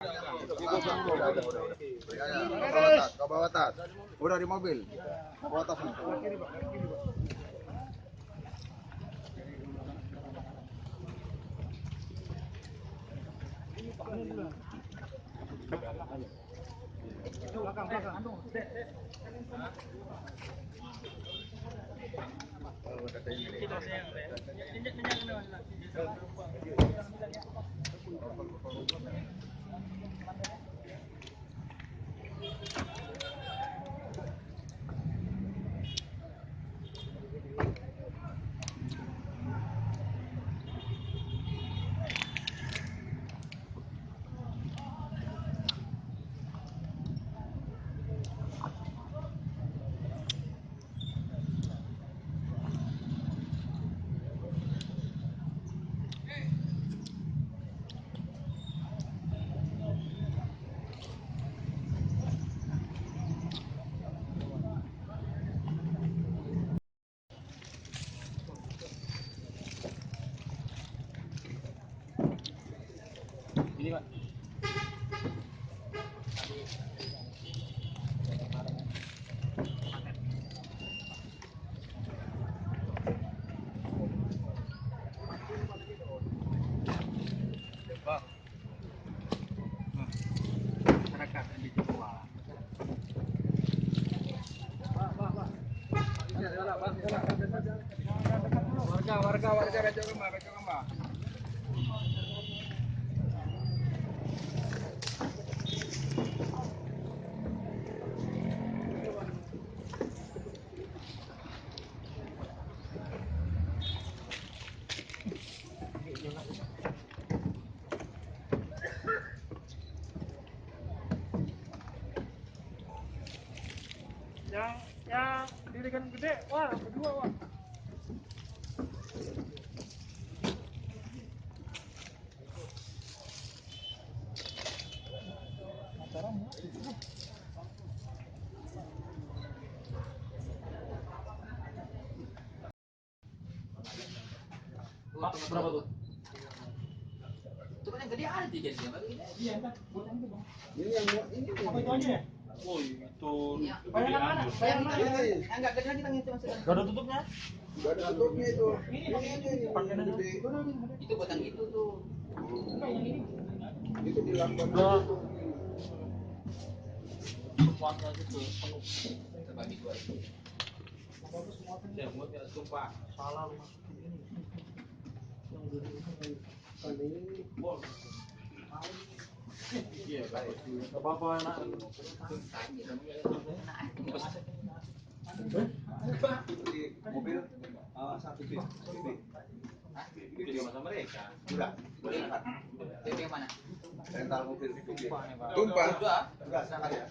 Udah. Ke bawah atas. Udah di mobil. Ke bawah atas nih. Belakang. Ini Pak. Warga baca kembang. Yang dirikan gede, wah berdua wah. Pak, berapa tuh? Itu kan yang gede ada tiga sih, yang gede. Iya, kan. Ini yang ini. Apa itu aja? Oh, itu. Bayangan mana? Bayangan mana? Enggak gede lagi tangan itu masih. Gak ada tutupnya? Gak ada tutupnya itu. Ini pakai ini. Pakai ini. Itu buat yang itu tuh. Enggak yang ini. Itu dilakukan. Kuatnya itu penuh. Terbagi dua itu. Bagus muatnya. Saya buat ya sumpah. Salah lu masukin ini. Yang udah ini. Bol. Iya, baik. Gak apa-apa enak. Mobil satu B. Itu juga sama mereka. Udah, boleh lihat. Itu yang mana? Rental mobil itu. Tumpah. Enggak sangat ya.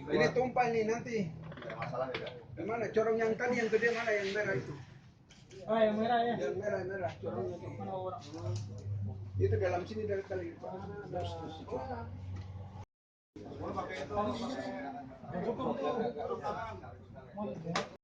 Ini tumpah nih nanti. Tidak masalah ya. Gimana corong yang tadi yang gede mana yang merah itu? Ah, yang merah ya. Yang merah corongnya itu. Mana orang? Itu dalam sini dari kali. Terus. Yang